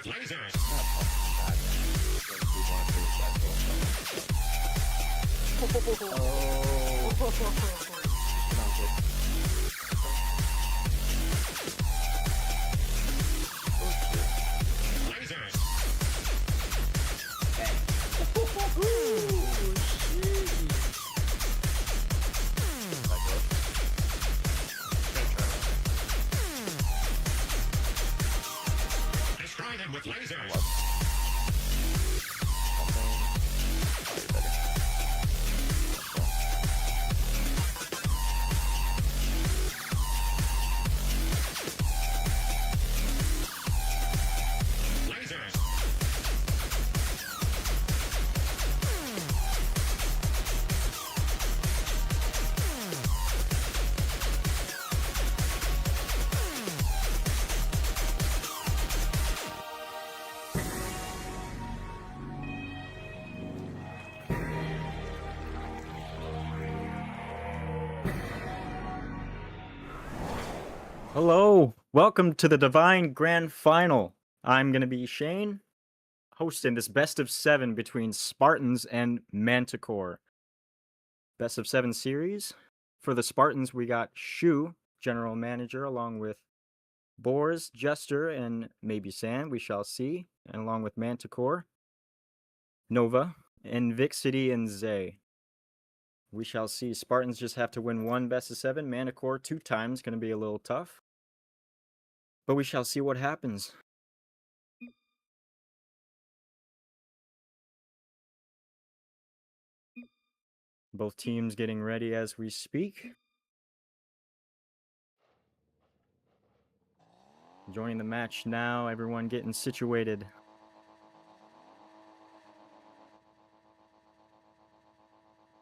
with lasers. Lasers. Destroy them with lasers. Hello, welcome to the Divine Grand Final. I'm going to be Shane, hosting this best of 7 between Spartans and Manticore. Best of 7 series. For the Spartans, we got Shu, general manager, along with Boars, Jester, and maybe Sand, we shall see, and along with Manticore, Nova, Invixity, and Zay. We shall see. Spartans just have to win one best of 7. Manticore 2 times, going to be a little tough. But we shall see what happens. Both teams getting ready as we speak. Joining the match now, everyone getting situated.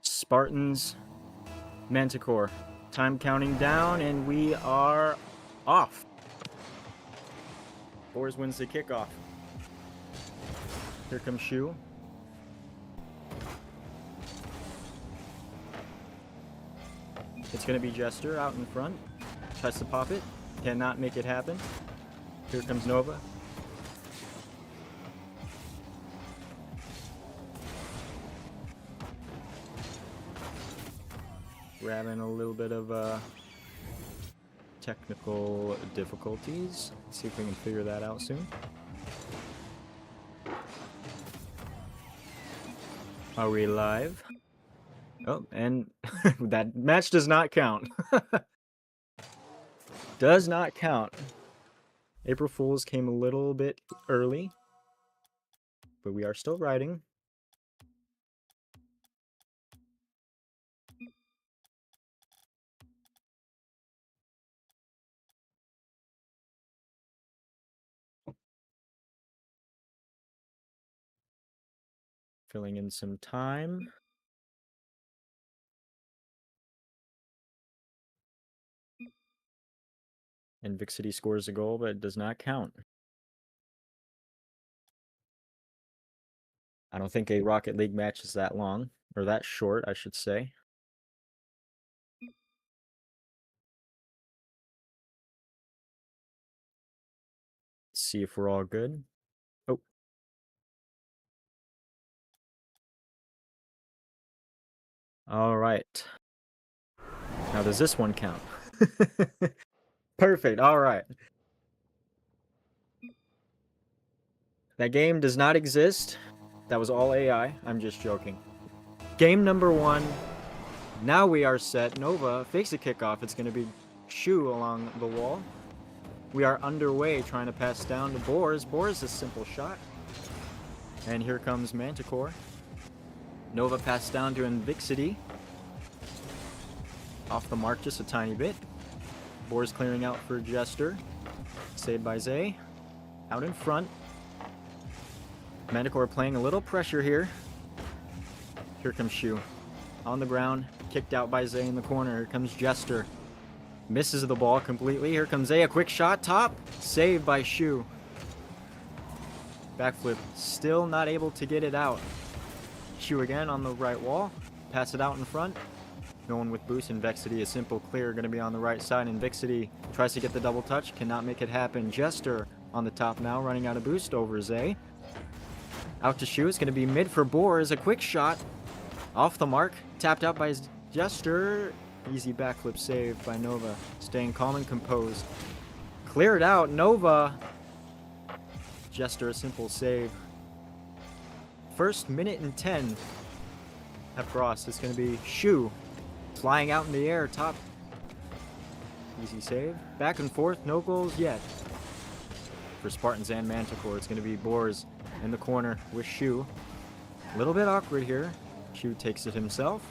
Spartans, Manticore. Time counting down, and we are off. Boars wins the kickoff. Here comes Shu. It's going to be Jester out in front. Tries to pop it. Cannot make it happen. Here comes Nova. We're having a little bit of technical difficulties. Let's see if we can figure that out soon. Are we live? Oh, and that match does not count. Does not count. April Fools came a little bit early, but we are still riding. Filling in some time. And Vixity scores a goal, but it does not count. I don't think a Rocket League match is that long, or that short, I should say. Let's see if we're all good. Oh. All right. Now, does this one count? Perfect. All right. That game does not exist. That was all AI. I'm just joking. Game number 1. Now we are set. Nova fakes a kickoff. It's going to be Shu along the wall. We are underway trying to pass down to Boars. Boars a simple shot. And here comes Manticore. Nova passed down to Invixity. Off the mark just a tiny bit. Boars clearing out for Jester. Saved by Zay. Out in front. Manticore playing a little pressure here. Here comes Shu. On the ground. Kicked out by Zay in the corner. Here comes Jester. Misses the ball completely. Here comes Zay. A quick shot. Top. Saved by Shu. Backflip. Still not able to get it out. Shu again on the right wall. Pass it out in front. No one with boost. Invixity, a simple clear, going to be on the right side. Invixity tries to get the double touch, cannot make it happen. Jester on the top now, running out of boost over Zay. Out to Shu. It's going to be mid for Boars. A quick shot. Off the mark. Tapped out by Jester. Easy backflip save by Nova. Staying calm and composed. Cleared out. Nova. Jester, a simple save. First minute and 10 have crossed. It's going to be Shu. Flying out in the air. Top. Easy save. Back and forth. No goals yet. For Spartans and Manticore, it's going to be Boars in the corner with Shu. A little bit awkward here. Shu takes it himself.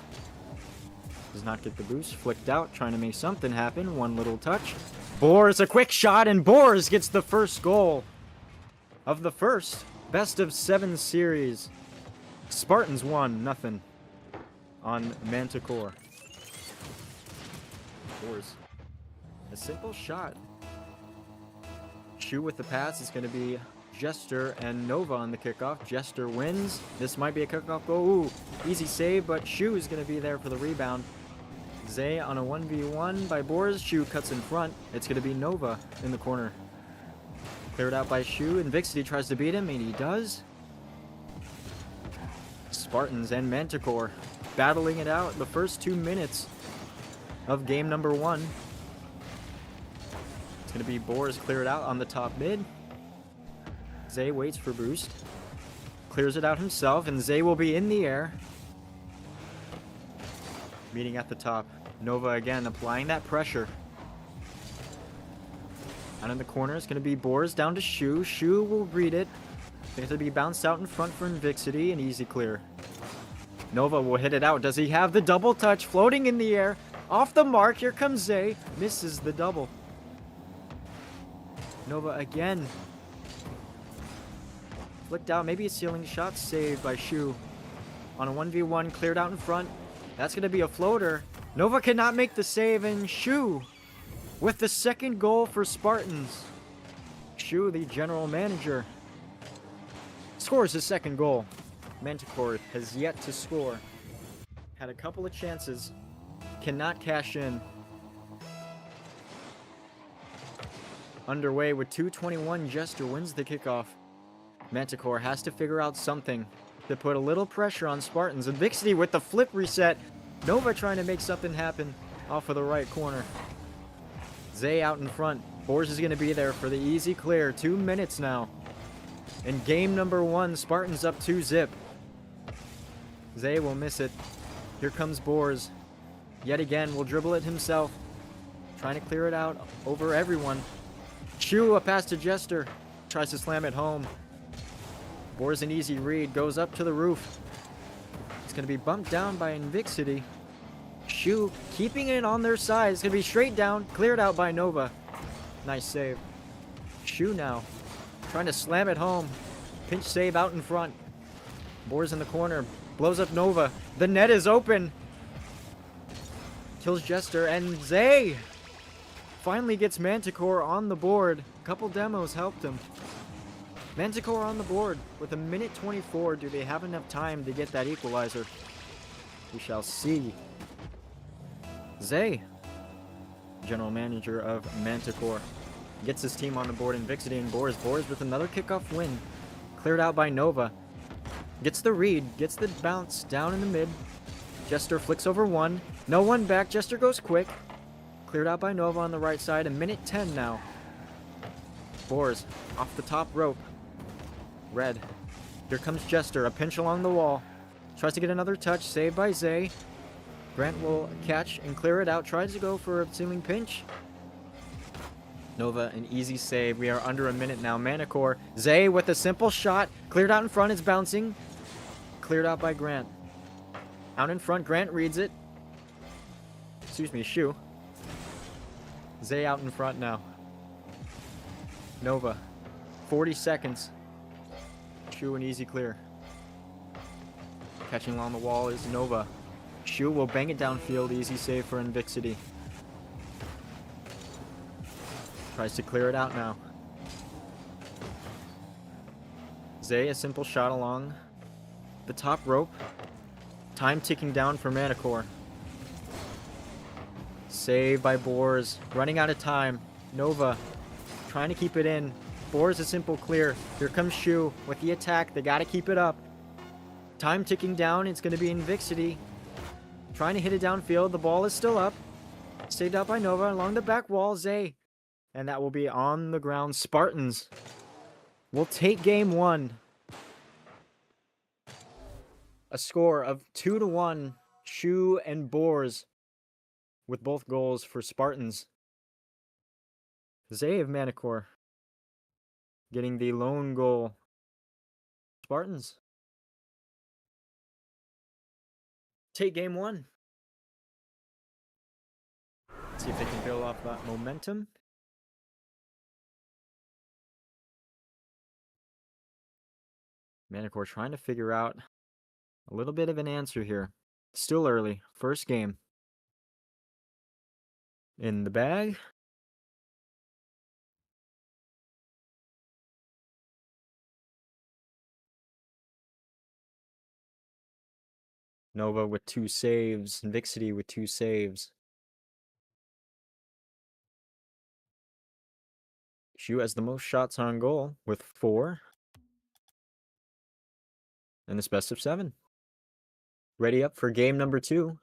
Does not get the boost. Flicked out, trying to make something happen. One little touch. Boars, a quick shot, and Boars gets the first goal of the first best of 7 series. Spartans won, nothing on Manticore. Boars. A simple shot. Shu with the pass. It's going to be Jester and Nova on the kickoff. Jester wins. This might be a kickoff goal. Ooh, easy save, but Shu is going to be there for the rebound. Zay on a 1v1 by Boars. Shu cuts in front. It's going to be Nova in the corner. Cleared out by Shu, and Vixity tries to beat him, and he does. Spartans and Manticore battling it out the first 2 minutes of game number 1. It's going to be Boars cleared out on the top mid. Zay waits for boost. Clears it out himself, and Zay will be in the air. Meeting at the top. Nova again applying that pressure. Out in the corner, it's going to be Boars down to Shu. Shu will read it. It's going to be bounced out in front for Invixity, and easy clear. Nova will hit it out. Does he have the double touch? Floating in the air. Off the mark. Here comes Zay. Misses the double. Nova again. Flicked out. Maybe a ceiling shot saved by Shu. On a 1v1. Cleared out in front. That's going to be a floater. Nova cannot make the save, and Shu with the second goal for Spartans. Shu, the general manager, scores his second goal. Manticore has yet to score. Had a couple of chances. Cannot cash in. Underway with 2:21. Jester wins the kickoff. Manticore has to figure out something to put a little pressure on Spartans. And Vixity with the flip reset. Nova trying to make something happen off of the right corner. Zay out in front. Boars is going to be there for the easy clear. 2 minutes now. In game number 1, Spartans up 2-0. Zay will miss it. Here comes Boars. Yet again, will dribble it himself. Trying to clear it out over everyone. Shu, a pass to Jester. Tries to slam it home. Boars an easy read. Goes up to the roof. It's going to be bumped down by Invixity. Shu keeping it on their side. It's going to be straight down. Cleared out by Nova. Nice save. Shu now trying to slam it home. Pinch save out in front. Boars in the corner. Blows up Nova. The net is open. Kills Jester, and Zay finally gets Manticore on the board. A couple demos helped him. Manticore on the board with 1:24. Do they have enough time to get that equalizer? We shall see. Zay, general manager of Manticore, gets his team on the board. Invixity and Boars. Boars with another kickoff win. Cleared out by Nova. Gets the read. Gets the bounce down in the mid. Jester flicks over one. No one back. Jester goes quick. Cleared out by Nova on the right side. 1:10 now. Boars off the top rope. Red. Here comes Jester. A pinch along the wall. Tries to get another touch. Saved by Zay. Grant will catch and clear it out. Tries to go for a ceiling pinch. Nova, an easy save. We are under a minute now. Manticore. Zay with a simple shot. Cleared out in front. It's bouncing. Cleared out by Grant. Out in front. Grant reads it. Excuse me, Shu. Zay out in front now. Nova. 40 seconds. Shu an easy clear. Catching along the wall is Nova. Shu will bang it downfield. Easy save for Invixity. Tries to clear it out now. Zay, a simple shot along the top rope. Time ticking down for Manticore. Save by Boars. Running out of time. Nova trying to keep it in. Boars a simple clear. Here comes Shu with the attack. They gotta keep it up. Time ticking down. It's gonna be Invixity. Trying to hit it downfield. The ball is still up. Saved out by Nova along the back wall. Zay. And that will be on the ground. Spartans will take game one. A score of 2-1. Shu and Boars with both goals for Spartans. Zay of Manticore getting the lone goal. Spartans take game one. Let's see if they can build off that momentum. Manticore trying to figure out a little bit of an answer here. Still early. First game. In the bag. Nova with 2 saves. Invixity with 2 saves. Shu has the most shots on goal with 4. And this best of 7. Ready up for game number 2.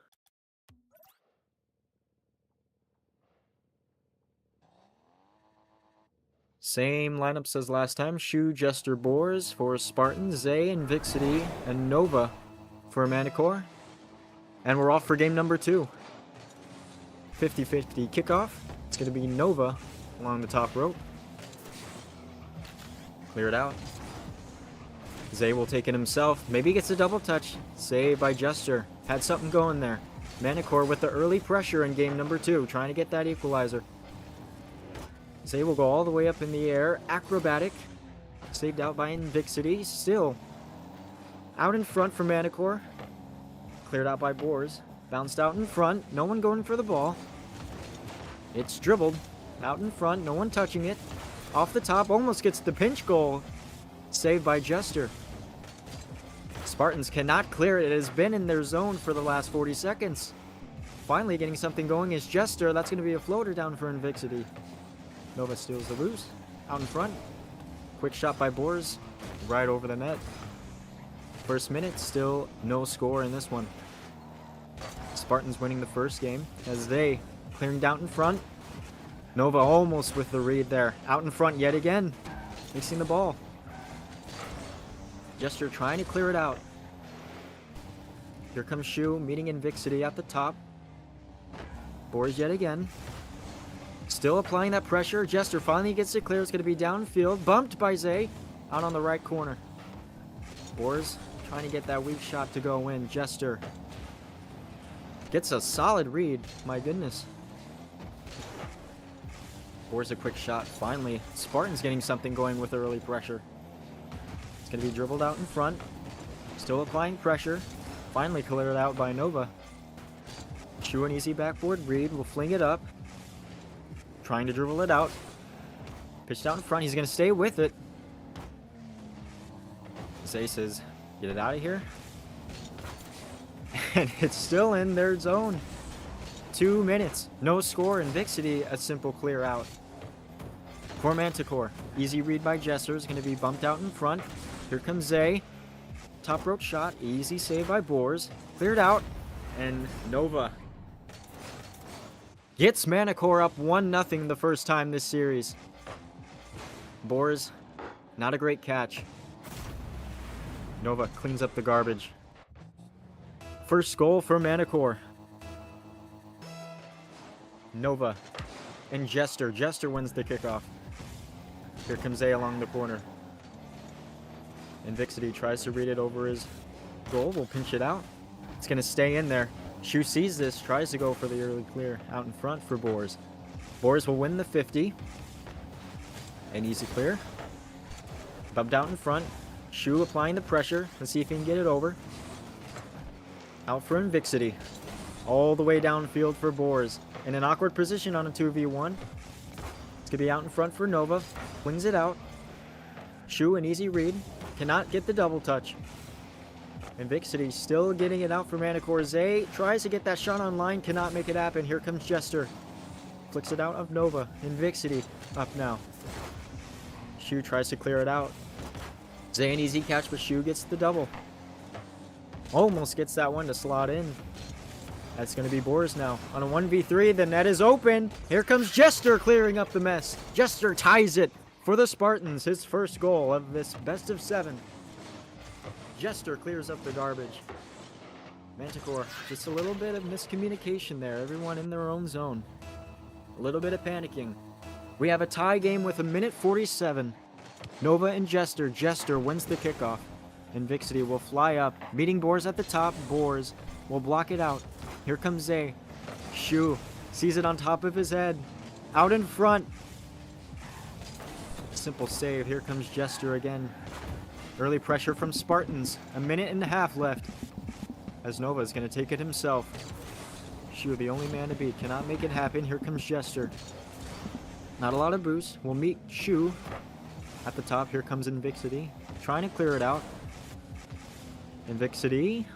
Same lineups as last time. Shu, Jester, Boars for Spartans, Zay, Invixity, and Nova for Manticore. And we're off for game number 2. 50-50 kickoff. It's going to be Nova along the top rope. Clear it out. Zay will take it himself. Maybe he gets a double touch. Save by Jester. Had something going there. Manticore with the early pressure in game number 2. Trying to get that equalizer. Zay will go all the way up in the air. Acrobatic. Saved out by Invixity. Still out in front for Manticore. Cleared out by Boars. Bounced out in front. No one going for the ball. It's dribbled. Out in front. No one touching it. Off the top. Almost gets the pinch goal. Saved by Jester. Spartans cannot clear it. It has been in their zone for the last 40 seconds. Finally getting something going is Jester. That's going to be a floater down for Invixity. Nova steals the loose. Out in front. Quick shot by Boars. Right over the net. First minute, still no score in this one. Spartans winning the first game as they clearing down in front. Nova almost with the read there. Out in front yet again. Mixing the ball. Jester trying to clear it out. Here comes Shu meeting Invixity at the top. Boars yet again. Still applying that pressure. Jester finally gets it clear. It's going to be downfield. Bumped by Zay. Out on the right corner. Boars trying to get that weak shot to go in. Jester gets a solid read. My goodness. Boars a quick shot. Finally, Spartans getting something going with early pressure. It's going to be dribbled out in front. Still applying pressure. Finally cleared out by Nova. Shu an easy backboard read. Will fling it up. Trying to dribble it out. Pitched out in front. He's going to stay with it. Zay says, get it out of here. And it's still in their zone. 2 minutes. No score. Invixity, a simple clear out. For Manticore. Easy read by Jester. Is going to be bumped out in front. Here comes Zay. Top rope shot. Easy save by Boars. Cleared out. And Nova gets Manticore up 1-0 the first time this series. Boars, not a great catch. Nova cleans up the garbage. First goal for Manticore. Nova and Jester. Jester wins the kickoff. Here comes Zay along the corner. Invixity tries to read it over his goal. Will pinch it out. It's going to stay in there. Shu sees this, tries to go for the early clear out in front for Boars. Boars will win the 50. An easy clear. Bumped out in front. Shu applying the pressure. Let's see if he can get it over. Out for Invixity. All the way downfield for Boars. In an awkward position on a 2v1. It's going to be out in front for Nova. Flings it out. Shu an easy read. Cannot get the double touch. Invixity still getting it out for Manticore. Zay tries to get that shot on line. Cannot make it happen. Here comes Jester. Flicks it out of Nova. Invixity up now. Shu tries to clear it out. Zay an easy catch, but Shu gets the double. Almost gets that one to slot in. That's going to be Boris now. On a 1v3, the net is open. Here comes Jester clearing up the mess. Jester ties it for the Spartans. His first goal of this best of 7. Jester clears up the garbage. Manticore, just a little bit of miscommunication there. Everyone in their own zone. A little bit of panicking. We have a tie game with 1:47. Nova and Jester. Jester wins the kickoff. Invixity will fly up, meeting Boars at the top. Boars will block it out. Here comes Zay. Shu sees it on top of his head. Out in front. Simple save. Here comes Jester again. Early pressure from Spartans. 1.5 minutes left. As Nova is going to take it himself. Shu, the only man to beat, cannot make it happen. Here comes Jester. Not a lot of boost. We'll meet Shu at the top. Here comes Invixity. Trying to clear it out. Invixity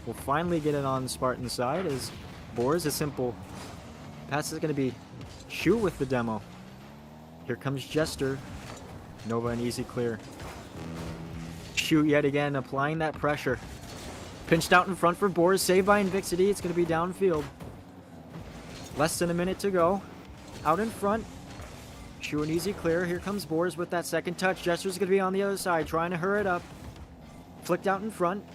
will finally get it on the Spartan side as Boars. A simple pass is going to be Shu with the demo. Here comes Jester. Nova an easy clear. Shu yet again applying that pressure. Pinched out in front for Boars. Saved by Invixity. It's going to be downfield. Less than a minute to go. Out in front. Shu an easy clear. Here comes Boars with that second touch. Jester's going to be on the other side trying to hurry it up. Flicked out in front.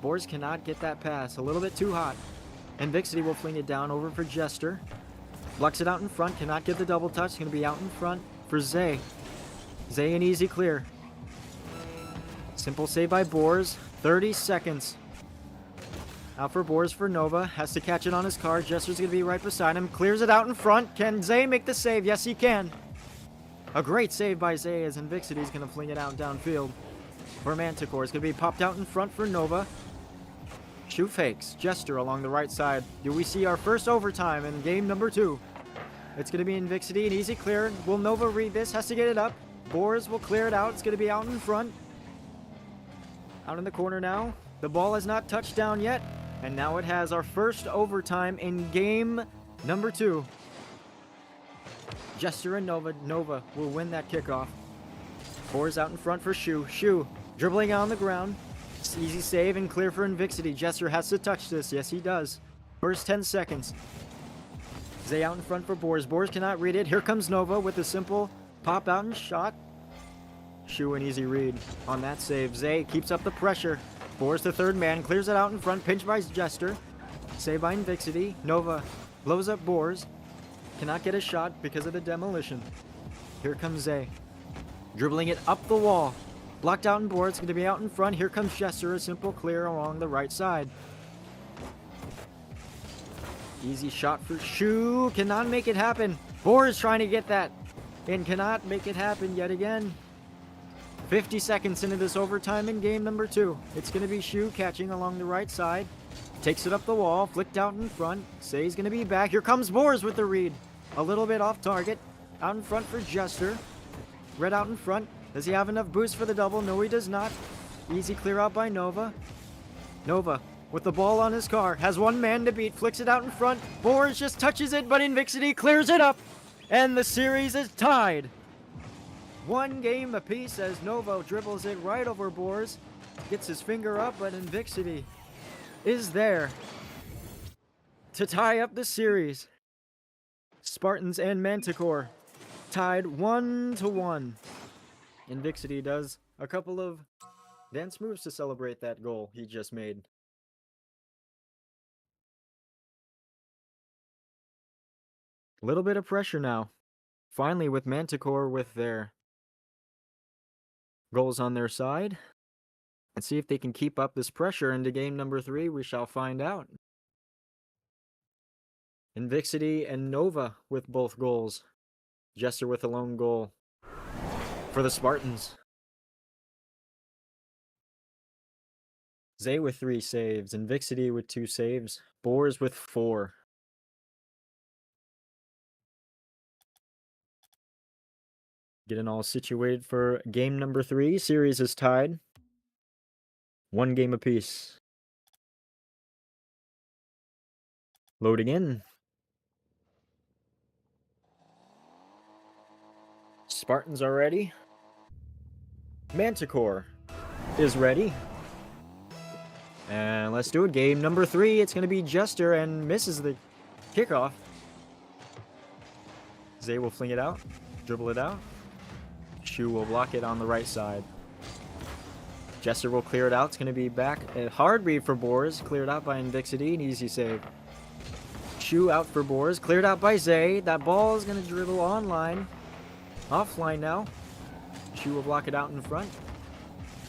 Boars cannot get that pass. A little bit too hot. Invixity will fling it down over for Jester. Blocks it out in front. Cannot get the double touch. It's going to be out in front for Zay. Zay an easy clear. Simple save by Boars. 30 seconds. Out for Boars for Nova. Has to catch it on his car. Jester's going to be right beside him. Clears it out in front. Can Zay make the save? Yes, he can. A great save by Zay as Invixity is going to fling it out downfield. For Manticore. It's going to be popped out in front for Nova. Shu fakes. Jester along the right side. Do we see our first overtime in game number 2? It's going to be Invixity. An easy clear. Will Nova read this? Has to get it up. Boars will clear it out. It's going to be out in front. Out in the corner now. The ball has not touched down yet. And now it has our first overtime in game number 2. Jester and Nova. Nova will win that kickoff. Boars out in front for Shu. Shu dribbling on the ground. Easy save and clear for Invixity. Jester has to touch this. Yes, he does. First 10 seconds. Zay out in front for Boars. Boars cannot read it. Here comes Nova with a simple pop out and shot. Shu an easy read on that save. Zay keeps up the pressure. Boars the third man. Clears it out in front. Pinch by Jester. Save by Invixity. Nova blows up Boars. Cannot get a shot because of the demolition. Here comes Zay. Dribbling it up the wall. Blocked out in Board. It's going to be out in front. Here comes Jester. A simple clear along the right side. Easy shot for Shu. Cannot make it happen. Board is trying to get that. And cannot make it happen yet again. 50 seconds into this overtime in game number 2. It's going to be Shu catching along the right side. Takes it up the wall. Flicked out in front. Say's going to be back. Here comes Boars with the read. A little bit off target. Out in front for Jester. Red out in front. Does he have enough boost for the double? No, he does not. Easy clear out by Nova. Nova, with the ball on his car, has one man to beat. Flicks it out in front. Boars just touches it, but Invixity clears it up. And the series is tied. One game apiece as Nova dribbles it right over Boars. Gets his finger up, but Invixity is there to tie up the series. Spartans and Manticore tied 1-1. Invixity does a couple of dance moves to celebrate that goal he just made. A little bit of pressure now. Finally with Manticore with their goals on their side. Let's see if they can keep up this pressure into game number 3. We shall find out. Invixity and Nova with both goals. Jester with a lone goal for the Spartans. Zay with 3 saves. Invixity with 2 saves. Boars with 4. Getting all situated for game number 3. Series is tied. 1 game apiece. Loading in. Spartans are ready. Manticore is ready. And let's do it. Game number 3. It's going to be Jester and misses the kickoff. Zay will fling it out, dribble it out. Shu will block it on the right side. Jester will clear it out. It's going to be back. A hard read for Boars. Cleared out by Invixity. An easy save. Shu out for Boars. Cleared out by Zay. That ball is going to dribble online. Offline now. Shu will block it out in front.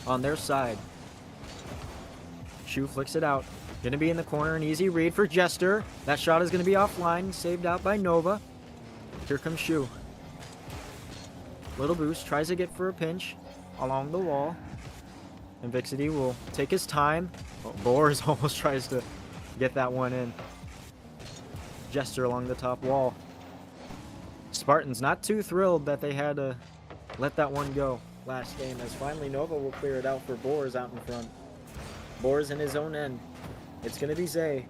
On their side. Shu flicks it out. Going to be in the corner. An easy read for Jester. That shot is going to be offline. Saved out by Nova. Here comes Shu. Little boost. Tries to get for a pinch. Along the wall. Invixity will take his time. Oh, Boars almost tries to get that one in. Jester along the top wall. Spartans not too thrilled that they had to let that one go last game, as finally Nova will clear it out for Boars out in front. Boars in his own end. It's going to be Zay.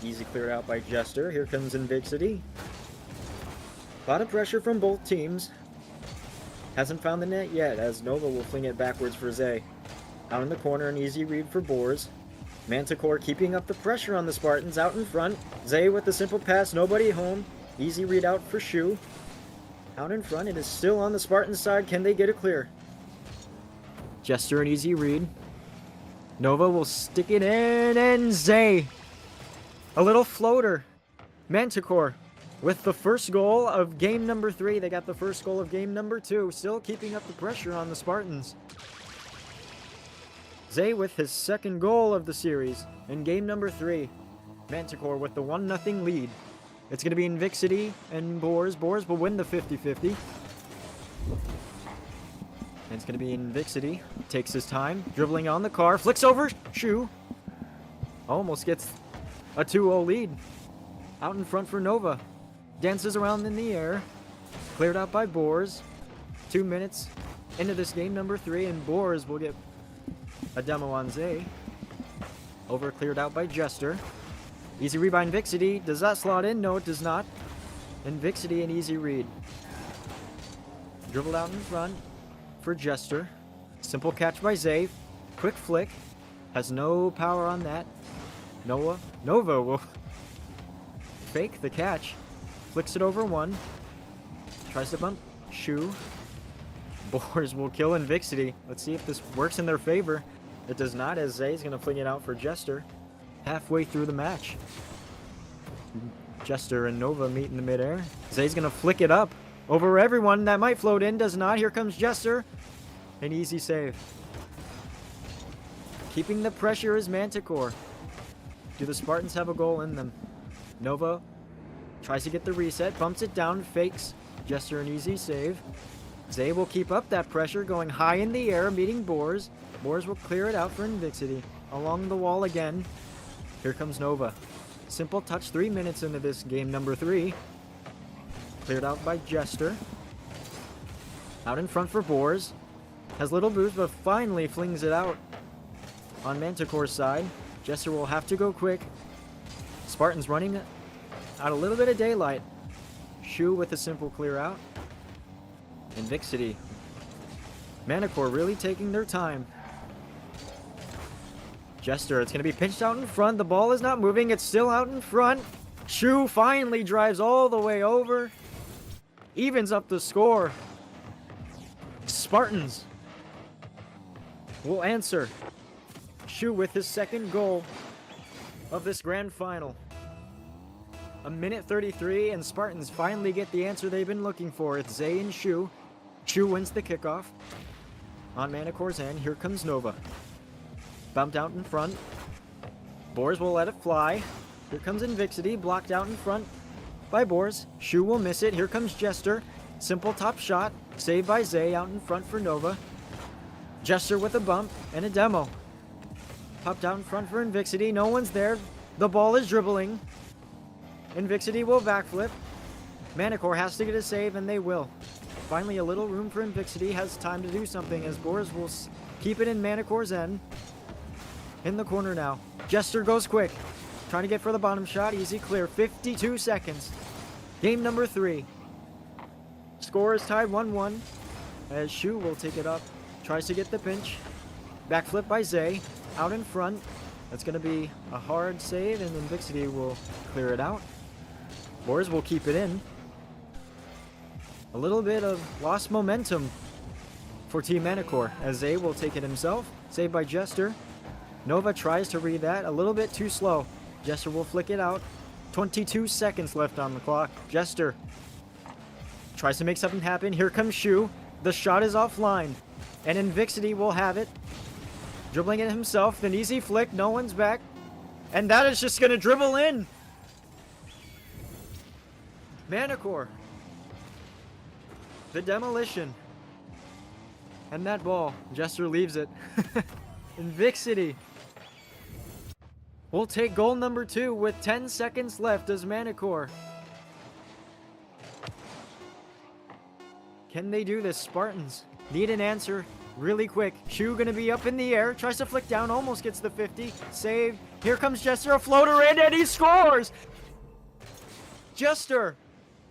Easy cleared out by Jester. Here comes Invixity. A lot of pressure from both teams. Hasn't found the net yet, as Nova will fling it backwards for Zay. Out in the corner, an easy read for Boars. Manticore keeping up the pressure on the Spartans out in front. Zay with the simple pass, nobody home. Easy read out for Shu. Out in front, it is still on the Spartans side. Can they get it clear? Jester an easy read. Nova will stick it in, and Zay. A little floater. Manticore with the first goal of game number 3. They got the first goal of game number 2. Still keeping up the pressure on the Spartans. Zay with his second goal of the series in game number 3. Manticore with the 1-0 lead. It's going to be Invixity and Boars. Boars will win the 50-50. And it's going to be Invixity. Takes his time. Dribbling on the car. Flicks over Shu. Almost gets a 2-0 lead. Out in front for Nova. Dances around in the air. Cleared out by Boars. 2 minutes into this game number 3, and Boars will get a demo on Zay. Over cleared out by Jester. Easy read by Invixity. Does that slot in? No, it does not. Invixity an easy read. Dribbled out in front for Jester. Simple catch by Zay. Quick flick. Has no power on that. Nova will fake the catch. Flicks it over one. Tries to bump Shu. Boars will kill Invixity. Let's see if this works in their favor. It does not, as Zay's going to fling it out for Jester. Halfway through the match. Jester and Nova meet in the midair. Zay's going to flick it up over everyone. That might float in. Does not. Here comes Jester. An easy save. Keeping the pressure is Manticore. Do the Spartans have a goal in them? Nova tries to get the reset. Bumps it down. Fakes. Jester an easy save. Zay will keep up that pressure, going high in the air, meeting Boars. Boars will clear it out for Invixity. Along the wall again. Here comes Nova. Simple touch 3 minutes into this game number 3. Cleared out by Jester. Out in front for Boars. Has little boost, but finally flings it out on Manticore's side. Jester will have to go quick. Spartans running out a little bit of daylight. Shu with a simple clear out. Invixity. Manticore really taking their time. Jester, it's going to be pinched out in front. The ball is not moving. It's still out in front. Shu finally drives all the way over. Evens up the score. Spartans will answer. Shu with his second goal of this grand final. 1:33, and Spartans finally get the answer they've been looking for. It's Zay and Shu. Shu wins the kickoff. On Manticore's end, here comes Nova. Bumped out in front. Boars will let it fly. Here comes Invixity, blocked out in front by Boars. Shu will miss it. Here comes Jester. Simple top shot. Saved by Zay out in front for Nova. Jester with a bump and a demo. Popped out in front for Invixity. No one's there. The ball is dribbling. Invixity will backflip. Manticore has to get a save, and they will. Finally, a little room for Invixity. Has time to do something, as Boars will keep it in Manticore's end. In the corner now. Jester goes quick. Trying to get for the bottom shot. Easy clear. 52 seconds. Game number 3. Score is tied 1-1. As Shu will take it up tries to get the pinch. Backflip by Zay, out in front. That's going to be a hard save, and then Vixity will clear it out. Boars will keep it in. A little bit of lost momentum for Team Manticore, as Zay will take it himself. Saved by Jester. Nova tries to read that, a little bit too slow. Jester will flick it out. 22 seconds left on the clock. Jester tries to make something happen. Here comes Shu. The shot is offline, and Invixity will have it. Dribbling it himself, an easy flick, no one's back. And that is just going to dribble in. Manticore. The demolition. And that ball, Jester leaves it. Invixity will take goal number 2 with 10 seconds left as Manticore. Can they do this? Spartans need an answer really quick. Shu gonna be up in the air, tries to flick down, almost gets the 50. Save. Here comes Jester, a floater in, and he scores! Jester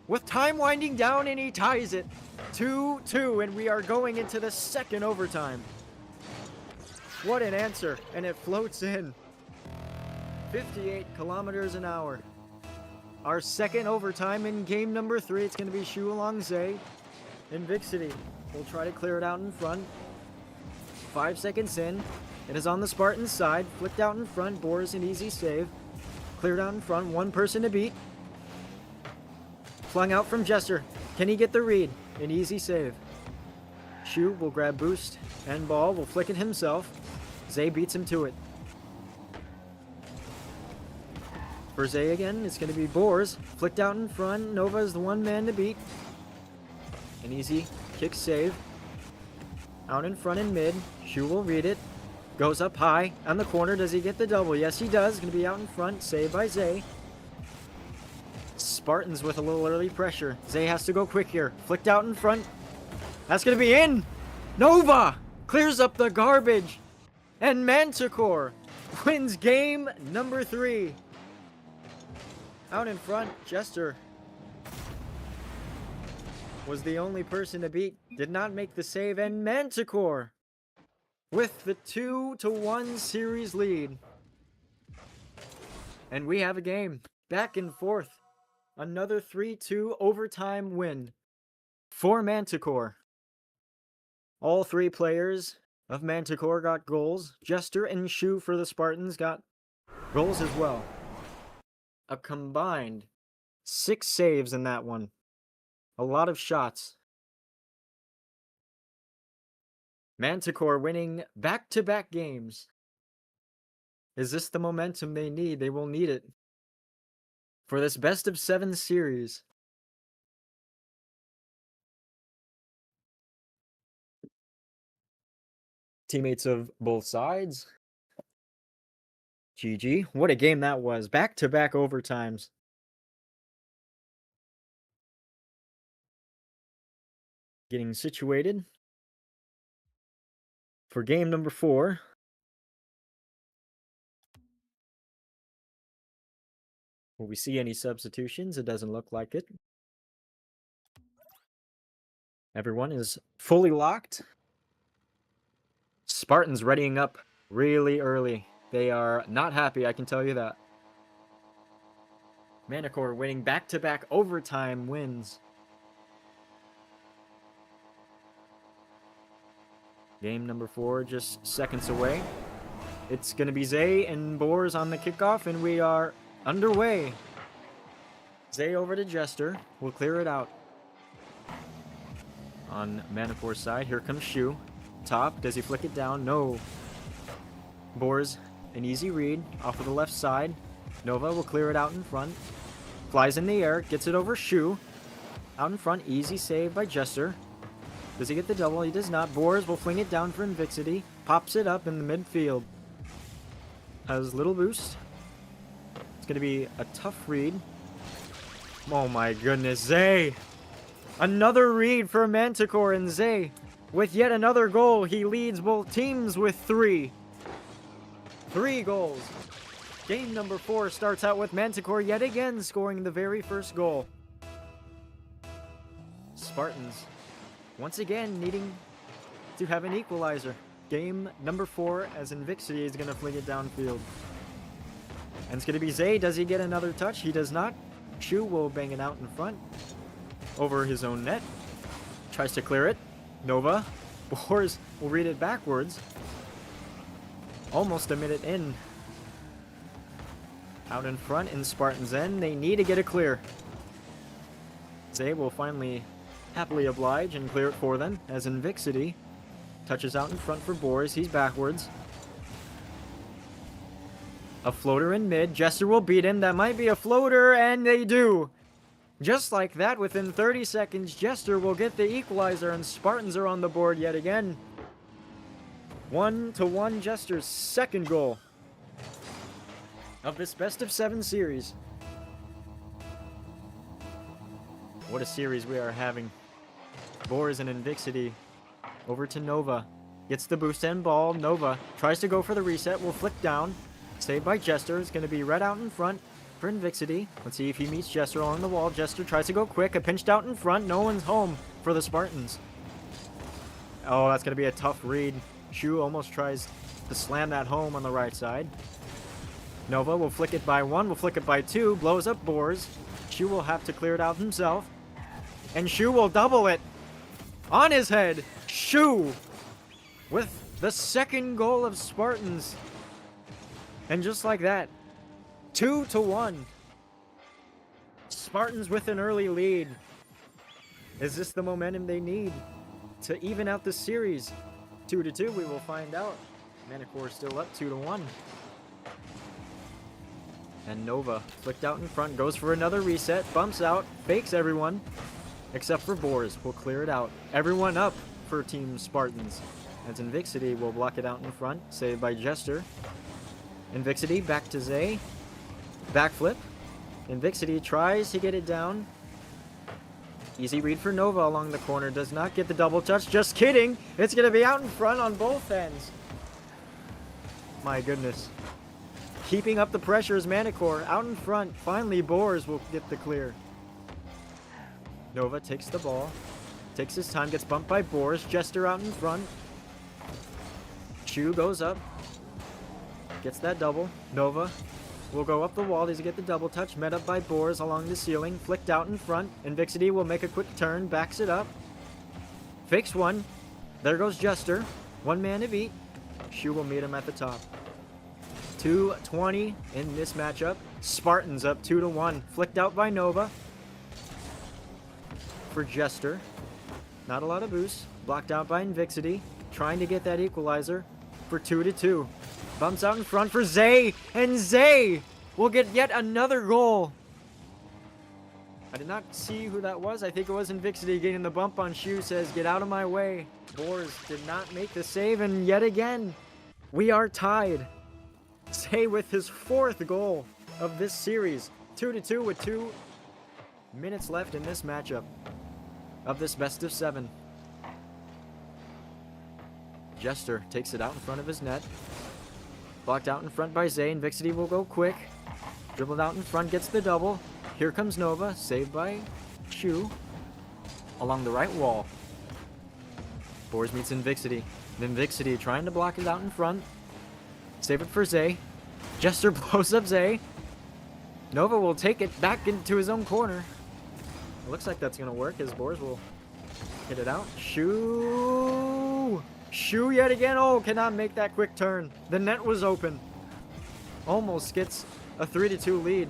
with time winding down, and he ties it. 2-2, and we are going into the second overtime. What an answer, and it floats in. 58 kilometers an hour. Our second overtime in game number 3. It's going to be Shu along Zay. Invixity will try to clear it out in front. 5 seconds in. It is on the Spartans side. Flicked out in front. Boars an easy save. Cleared out in front. One person to beat. Flung out from Jester. Can he get the read? An easy save. Shu will grab boost and ball. Will flick it himself. Zay beats him to it. For Zay again, it's going to be Boars. Flicked out in front. Nova is the one man to beat. An easy kick save. Out in front and mid. Shu will read it. Goes up high on the corner. Does he get the double? Yes, he does. Going to be out in front. Saved by Zay. Spartans with a little early pressure. Zay has to go quick here. Flicked out in front. That's going to be in. Nova clears up the garbage. And Manticore wins game number 3. Out in front, Jester was the only person to beat. Did not make the save, and Manticore with the 2-1 series lead. And we have a game. Back and forth. Another 3-2 overtime win for Manticore. All 3 players of Manticore got goals. Jester and Shu for the Spartans got goals as well. A combined 6 saves in that one. A lot of shots. Manticore winning back-to-back games. Is this the momentum they need? They will need it for this best of 7 series. Teammates of both sides. GG. What a game that was. Back-to-back overtimes. Getting situated for game number 4. Will we see any substitutions? It doesn't look like it. Everyone is fully locked. Spartans readying up really early. They are not happy, I can tell you that. Manticore winning back-to-back overtime wins. Game number 4 just seconds away. It's going to be Zay and Boars on the kickoff, and we are underway. Zay over to Jester. We'll clear it out. On Manticore's side, here comes Shu. Top, does he flick it down? No. Boars, an easy read off of the left side. Nova will clear it out in front. Flies in the air, gets it over Shu. Out in front, easy save by Jester. Does he get the double? He does not. Boars will fling it down for Invixity. Pops it up in the midfield. Has little boost. It's going to be a tough read. Oh my goodness, Zay. Another read for Manticore, and Zay with yet another goal. He leads both teams with 3. 3 goals. Game number 4 starts out with Manticore yet again scoring the very first goal. Spartans once again needing to have an equalizer. Game number 4 as Invixity is going to fling it downfield. And it's going to be Zay. Does he get another touch? He does not. Shu will bang it out in front. Over his own net. Tries to clear it. Nova. Boars will read it backwards. Almost a minute in. Out in front in Spartans' end. They need to get it clear. Zay will finally happily oblige and clear it for them as Invixity touches out in front for Boars. He's backwards. A floater in mid. Jester will beat him. That might be a floater, and they do. Just like that, within 30 seconds, Jester will get the equalizer, and Spartans are on the board yet again. 1-1, Jester's second goal of this best of 7 series. What a series we are having. Boars and Invixity over to Nova. Gets the boost and ball. Nova tries to go for the reset. Will flick down. Saved by Jester. It's going to be Red out in front for Invixity. Let's see if he meets Jester along the wall. Jester tries to go quick. A pinched out in front. No one's home for the Spartans. Oh, that's going to be a tough read. Shu almost tries to slam that home on the right side. Nova will flick it by 1. Will flick it by 2. Blows up Boars. Shu will have to clear it out himself. And Shu will double it. On his head. Shu with the second goal of Spartans. And just like that, 2-1. Spartans with an early lead. Is this the momentum they need to even out the series? 2-2, we will find out. Manticore still up 2-1. And Nova flicked out in front, goes for another reset, bumps out, fakes everyone, except for Boars. Will clear it out. Everyone up for Team Spartans. As Invixity will block it out in front, saved by Jester. Invixity back to Zay. Backflip. Invixity tries to get it down. Easy read for Nova along the corner. Does not get the double touch. Just kidding. It's going to be out in front on both ends. My goodness. Keeping up the pressure is Manticore. Out in front. Finally, Boars will get the clear. Nova takes the ball. Takes his time. Gets bumped by Boars. Jester out in front. Shu goes up. Gets that double. Nova will go up the wall. Does he get the double touch? Met up by Boars along the ceiling. Flicked out in front. Invixity will make a quick turn. Backs it up. Fakes one. There goes Jester. One man to beat. Shu will meet him at the top. 2:20 in this matchup. Spartans up 2-1. Flicked out by Nova. For Jester. Not a lot of boost. Blocked out by Invixity. Trying to get that equalizer for 2-2. Bumps out in front for Zay. And Zay will get yet another goal. I did not see who that was. I think it was Invixity getting the bump on Shu. Says, get out of my way. Boars did not make the save. And yet again, we are tied. Zay with his 4th goal of this series. 2-2 with 2 minutes left in this matchup of this best of 7. Jester takes it out in front of his net. Blocked out in front by Zay. Invixity will go quick. Dribbled out in front, gets the double. Here comes Nova, saved by Shu. Along the right wall. Boars meets Invixity. Invixity trying to block it out in front. Save it for Zay. Jester blows up Zay. Nova will take it back into his own corner. It looks like that's going to work as Boars will hit it out. Shu yet again. Oh, cannot make that quick turn. The net was open. Almost gets a 3-2 lead.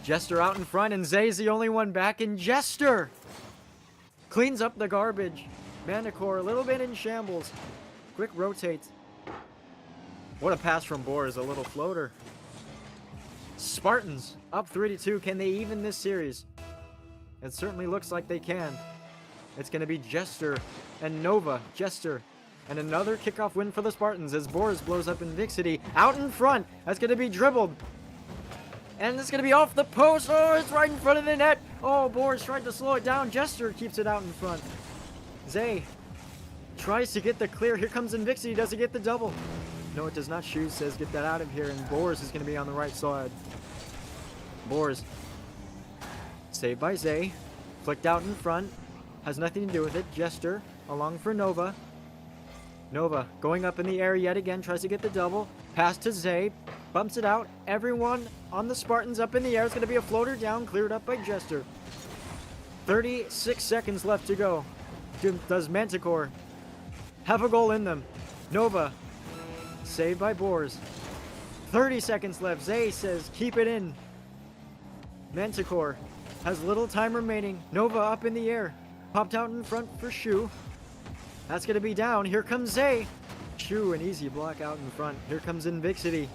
Jester out in front, and Zay's the only one back. And Jester cleans up the garbage. Manticore a little bit in shambles. Quick rotate. What a pass from Boars. A little floater. Spartans up 3-2. Can they even this series? It certainly looks like they can. It's going to be Jester and Nova. Jester. And another kickoff win for the Spartans as Boars blows up Invixity. Out in front. That's going to be dribbled. And it's going to be off the post. Oh, it's right in front of the net. Oh, Boars tried to slow it down. Jester keeps it out in front. Zay tries to get the clear. Here comes Invixity. Does he get the double? No, it does not. Shu says get that out of here. And Boars is going to be on the right side. Boars. Saved by Zay. Flicked out in front. Has nothing to do with it. Jester along for Nova. Nova going up in the air yet again, tries to get the double. Pass to Zay, bumps it out. Everyone on the Spartans up in the air. It's going to be a floater down, cleared up by Jester. 36 seconds left to go. Does Manticore have a goal in them? Nova, saved by Boars. 30 seconds left. Zay says, keep it in. Manticore has little time remaining. Nova up in the air. Popped out in front for Shu. That's going to be down. Here comes Zay. Shu, an easy block out in front. Here comes Invixity.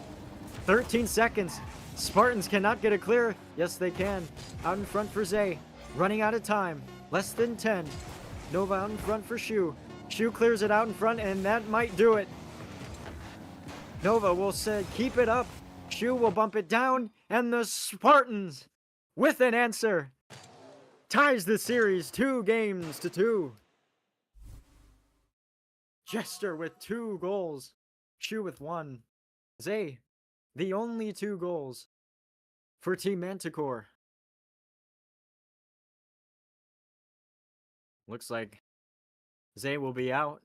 13 seconds. Spartans cannot get a clear. Yes, they can. Out in front for Zay. Running out of time. Less than 10. Nova out in front for Shu. Shu clears it out in front, and that might do it. Nova will say, keep it up. Shu will bump it down, and the Spartans, with an answer, ties the series 2-2. Jester with 2 goals. Shu with 1. Zay, the only 2 goals for Team Manticore. Looks like Zay will be out.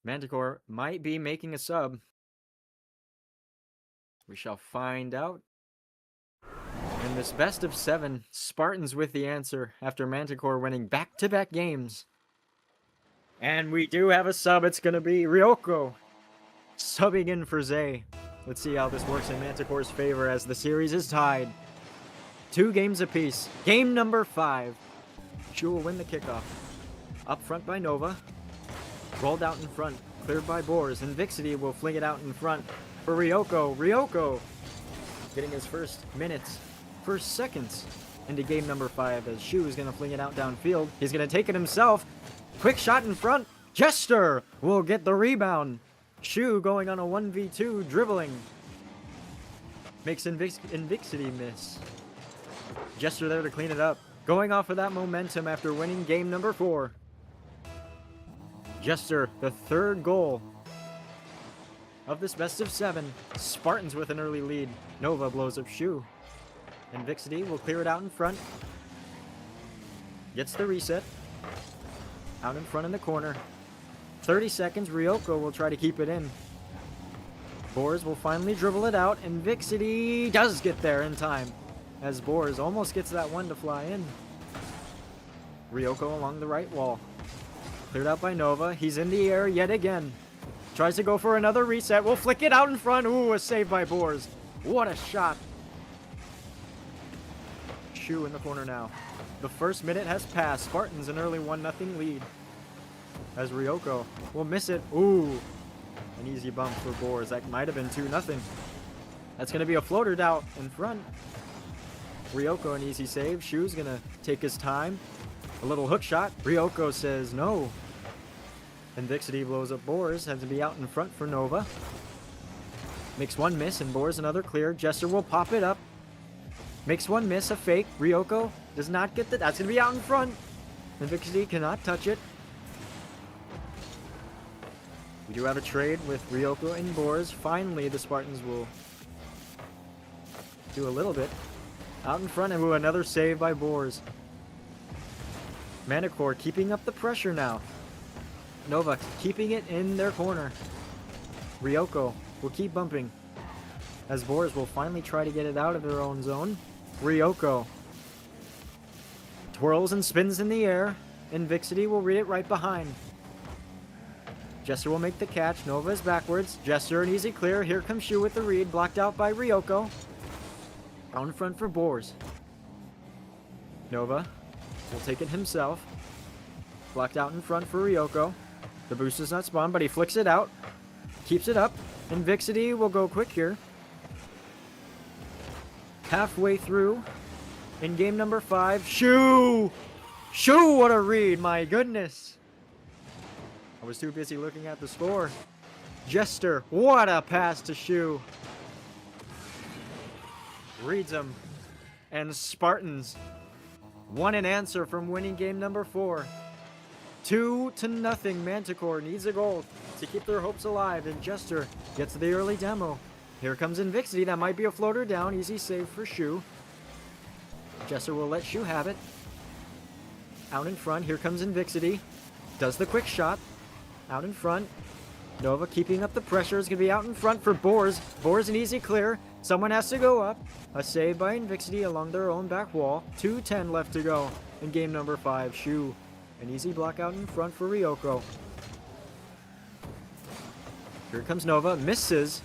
Manticore might be making a sub. We shall find out. In this best of 7, Spartans with the answer after Manticore winning back-to-back games. And we do have a sub. It's going to be Ryoko subbing in for Zay. Let's see how this works in Manticore's favor as the series is tied. 2 games apiece. Game number 5. Shu will win the kickoff. Up front by Nova. Rolled out in front. Cleared by Boars. Invixity will fling it out in front for Ryoko. Ryoko getting his first minutes, first seconds into game number 5 as Shu is going to fling it out downfield. He's going to take it himself. Quick shot in front. Jester will get the rebound. Shu going on a 1v2 dribbling. Makes Invixity miss. Jester there to clean it up. Going off of that momentum after winning game number 4. Jester, the 3rd goal of this best of 7. Spartans with an early lead. Nova blows up Shu. Invixity will clear it out in front. Gets the reset. Out in front in the corner. 30 seconds. Ryoko will try to keep it in. Boars will finally dribble it out. Invixity does get there in time, as Boars almost gets that one to fly in. Ryoko along the right wall. Cleared out by Nova. He's in the air yet again. Tries to go for another reset. Will flick it out in front. Ooh, a save by Boars. What a shot. Shu in the corner now. The first minute has passed. Spartans an early 1-0 lead. As Ryoko will miss it. Ooh, an easy bump for Boars. That might have been 2-0. That's going to be a floater out in front. Ryoko an easy save. Shu's going to take his time. A little hook shot. Ryoko says no. Invixity blows up Boars. Has to be out in front for Nova. Makes one miss and Boars another clear. Jester will pop it up. Makes one miss, a fake. Ryoko does not get the... That's going to be out in front. Invixity cannot touch it. We do have a trade with Ryoko and Boars. Finally, the Spartans will do a little bit. Out in front, and ooh, another save by Boars. Manticore keeping up the pressure now. Nova keeping it in their corner. Ryoko will keep bumping, as Boars will finally try to get it out of their own zone. Ryoko twirls and spins in the air. Invixity will read it right behind. Jester will make the catch. Nova is backwards. Jester an easy clear. Here comes Shu with the read. Blocked out by Ryoko. Out in front for Boars. Nova will take it himself. Blocked out in front for Ryoko. The boost does not spawn, but he flicks it out. Keeps it up. Invixity will go quick here. Halfway through in game number 5. Shu! Shu, what a read, my goodness. I was too busy looking at the score. Jester, what a pass to Shu. Reads him. And Spartans won an answer from winning game number 4. 2-0. Manticore needs a goal to keep their hopes alive, and Jester gets the early demo. Here comes Invixity. That might be a floater down. Easy save for Shu. Jester will let Shu have it. Out in front, here comes Invixity. Does the quick shot. Out in front. Nova keeping up the pressure is going to be out in front for Boars. Boars an easy clear. Someone has to go up. A save by Invixity along their own back wall. 2:10 left to go in game number 5. Shu. An easy block out in front for Ryoko. Here comes Nova. Misses.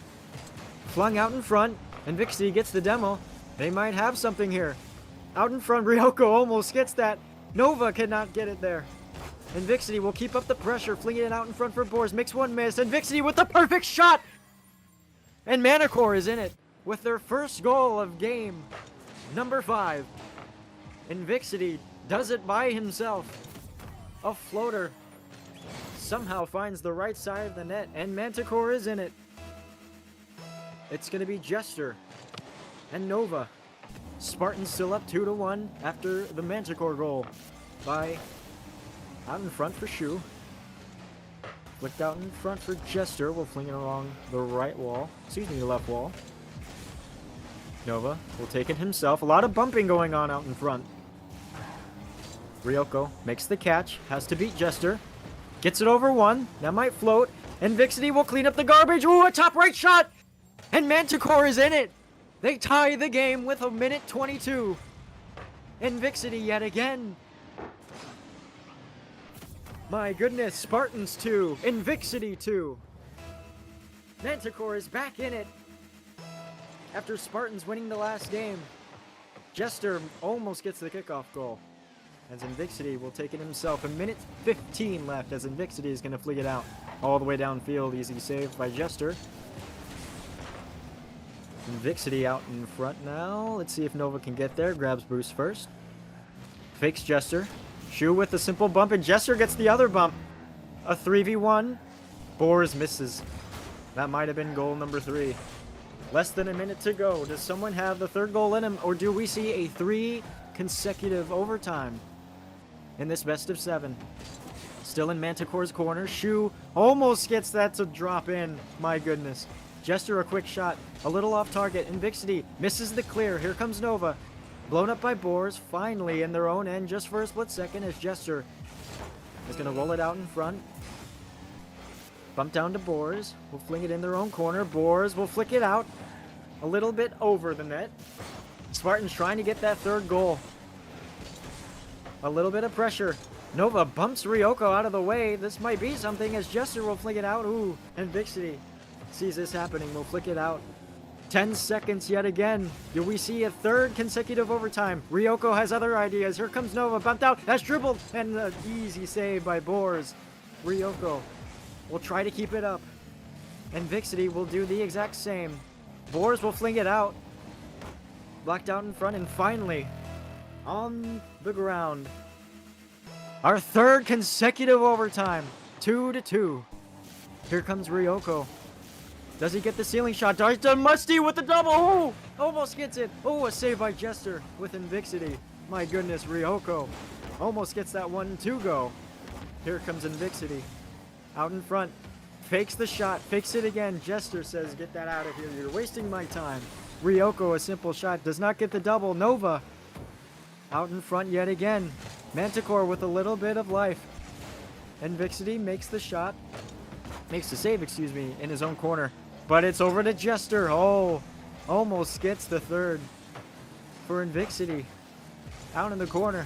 Flung out in front. Invixity gets the demo. They might have something here. Out in front, Ryoko almost gets that. Nova cannot get it there. Invixity will keep up the pressure, flinging it out in front for Boars. Makes one miss. Invixity with the perfect shot! And Manticore is in it with their first goal of game number 5. Invixity does it by himself. A floater somehow finds the right side of the net, and Manticore is in it. It's going to be Jester and Nova. Spartans still up 2-1 after the Manticore goal by out in front for Shu. Flicked out in front for Jester. Will fling it along the right wall. Excuse me, the left wall. Nova will take it himself. A lot of bumping going on out in front. Ryoko makes the catch. Has to beat Jester. Gets it over one. That might float. And Vixity will clean up the garbage. Ooh, a top right shot! And Manticore is in it! They tie the game with 1:22. And Vixity yet again. My goodness, Spartans 2, Invixity 2. Manticore is back in it. After Spartans winning the last game, Jester almost gets the kickoff goal. As Invixity will take it himself. 1:15 left as Invixity is going to flick it out all the way downfield. Easy save by Jester. Invixity out in front now. Let's see if Nova can get there. Grabs boost first. Fakes Jester. Shu with a simple bump, and Jester gets the other bump. A 3v1. Boars misses. That might have been goal number 3. Less than a minute to go. Does someone have the third goal in him, or do we see a 3 consecutive overtime in this best of 7? Still in Manticore's corner. Shu almost gets that to drop in. My goodness. Jester a quick shot. A little off target. Invixity misses the clear. Here comes Nova. Blown up by Boars, finally in their own end just for a split second as Jester is going to roll it out in front. Bump down to Boars. Will fling it in their own corner. Boars will flick it out a little bit over the net. Spartans trying to get that third goal. A little bit of pressure. Nova bumps Ryoko out of the way. This might be something as Jester will flick it out. Ooh, and Vixity sees this happening. Will flick it out. 10 seconds yet again. Do we see a third consecutive overtime? Ryoko has other ideas. Here comes Nova. Bumped out. Has dribbled. And an easy save by Boars. Ryoko will try to keep it up. And Vixity will do the exact same. Boars will fling it out. Blocked out in front. And finally, on the ground. Our third consecutive overtime. 2-2. Here comes Ryoko. Does he get the ceiling shot? Does Musty with the double? Oh, almost gets it. Oh, a save by Jester with Invixity. My goodness, Ryoko almost gets that 1-2 go. Here comes Invixity. Out in front. Fakes the shot. Fakes it again. Jester says, get that out of here. You're wasting my time. Ryoko, a simple shot. Does not get the double. Nova out in front yet again. Manticore with a little bit of life. Invixity makes the shot. Makes the save, excuse me, in his own corner. But it's over to Jester. Oh, almost gets the third for Invixity. Out in the corner.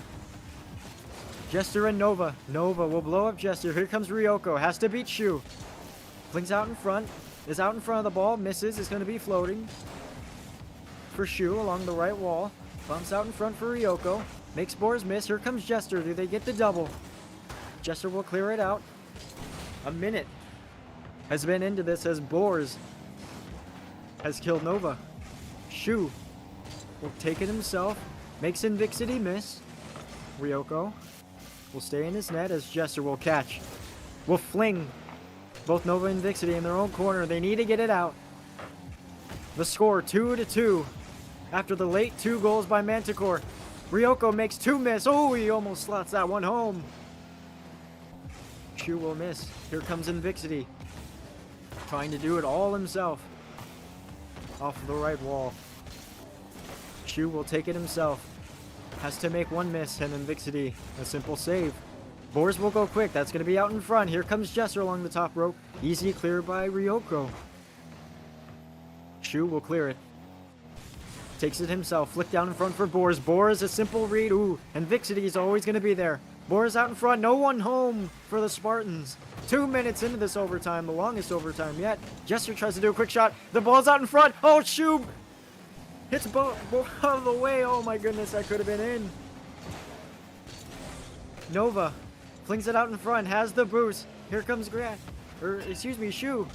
Jester and Nova. Nova will blow up Jester. Here comes Ryoko. Has to beat Shu. Flings out in front. Is out in front of the ball. Misses. Is going to be floating for Shu along the right wall. Bumps out in front for Ryoko. Makes Boars miss. Here comes Jester. Do they get the double? Jester will clear it out. A minute has been into this as Boars has killed Nova. Shu will take it himself. Makes Invixity miss. Ryoko will stay in his net as Jester will catch. Will fling both Nova and Invixity in their own corner. They need to get it out. The score 2-2 after the late 2 goals by Manticore. Ryoko makes 2 miss. Oh, he almost slots that one home. Shu will miss. Here comes Invixity. Trying to do it all himself. Off the right wall. Shu will take it himself. has to make one miss, and Invixity, a simple save. Boars will go quick. That's going to be out in front. Here comes Jester along the top rope. Easy clear by Ryoko. Shu will clear it. Takes it himself. Flick down in front for Boars. Boars, a simple read. Ooh, and Vixity is always going to be there. Boars out in front. No one home for the Spartans. 2 minutes into this overtime, the longest overtime yet. Jester tries to do a quick shot. The ball's out in front. Oh, Shu hits both out of the way. Oh my goodness, that could have been in. Nova flings it out in front. Has the boost. Here comes Shu.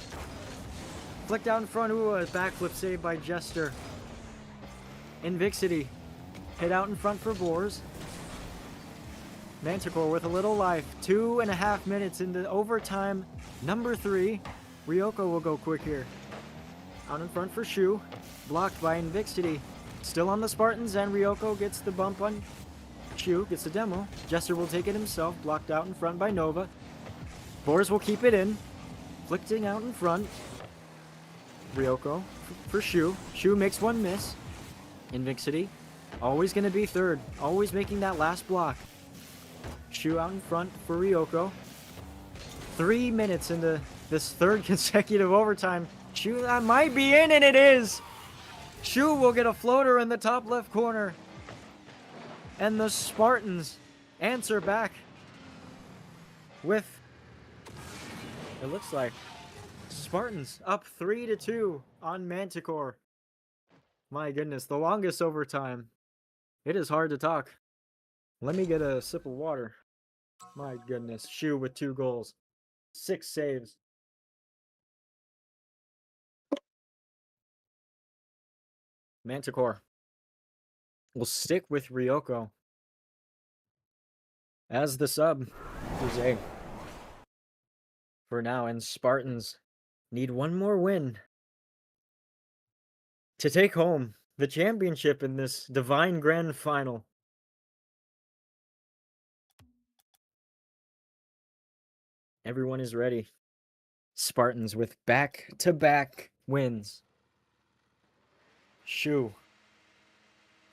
Flick down in front. Ooh, a backflip save by Jester. Invixity hit out in front for Boars. Manticore with a little life. 2.5 minutes into overtime number 3. Ryoko will go quick here. Out in front for Shu. Blocked by Invixity. Still on the Spartans, and Ryoko gets the bump on Shu. Gets the demo. Jester will take it himself. Blocked out in front by Nova. Boars will keep it in. Flicking out in front. Ryoko for Shu. Shu makes one miss. Invixity always going to be third. Always making that last block. Shu out in front for Ryoko. 3 minutes into this third consecutive overtime. Shu, that might be in, and it is! Shu will get a floater in the top left corner. And the Spartans answer back with, it looks like, Spartans up 3-2 on Manticore. My goodness, the longest overtime. It is hard to talk. Let me get a sip of water. My goodness, Shu with 2 goals. 6 saves. Manticore will stick with Ryoko as the sub for now, and Spartans need one more win to take home the championship in this Divine Grand Final. Everyone is ready. Spartans with back-to-back wins. Shu,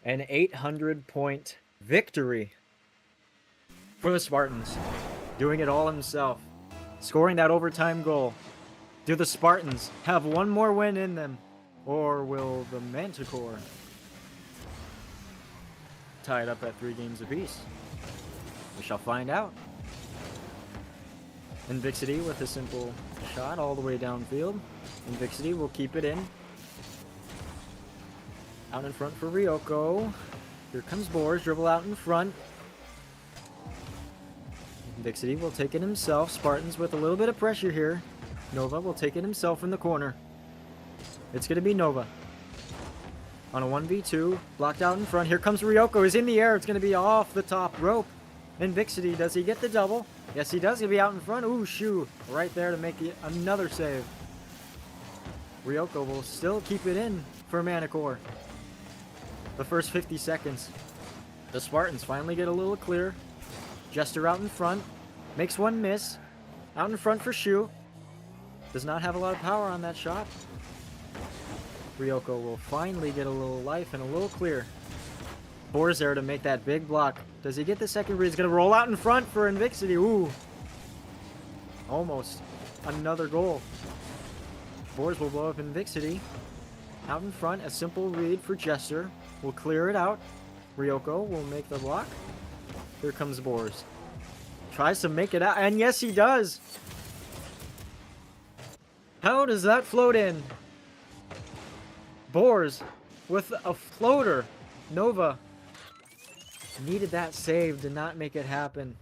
an 800-point victory for the Spartans. Doing it all himself. Scoring that overtime goal. Do the Spartans have one more win in them? Or will the Manticore tie it up at 3 games apiece? We shall find out. Invixity with a simple shot all the way downfield. Invixity will keep it in. Out in front for Ryoko. Here comes Boars, dribble out in front. Invixity will take it himself. Spartans with a little bit of pressure here. Nova will take it himself in the corner. It's going to be Nova. On a 1v2, blocked out in front. Here comes Ryoko. He's in the air. It's going to be off the top rope. Invixity, does he get the double? Yes, he does. He'll be out in front. Ooh, Shu right there to make it another save. Ryoko will still keep it in for Manticore. The first 50 seconds. The Spartans finally get a little clear. Jester out in front. Makes one miss. Out in front for Shu. Does not have a lot of power on that shot. Ryoko will finally get a little life and a little clear. Boars there to make that big block. Does he get the second read? He's going to roll out in front for Invixity. Ooh. Almost. Another goal. Boars will blow up Invixity. Out in front, a simple read for Jester. Will clear it out. Ryoko will make the block. Here comes Boars. Tries to make it out, and yes, he does. How does that float in? Boars with a floater. Nova needed that save, did not make it happen.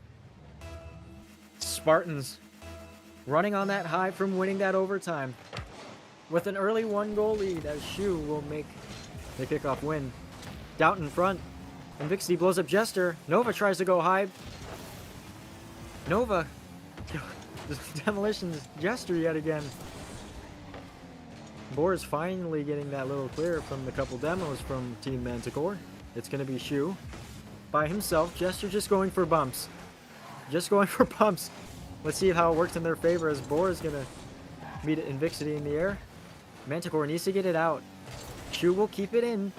Spartans running on that high from winning that overtime with an early 1-goal lead as Shu will make the kickoff win. Doubt in front. And Vixie blows up Jester. Nova tries to go high. Nova demolitions Jester yet again. Boars finally getting that little clear from the couple demos from Team Manticore. It's going to be Shu by himself. Jester just going for bumps. Just going for bumps. Let's see how it works in their favor as Boars going to meet Invixity in the air. Manticore needs to get it out. Shu will keep it in.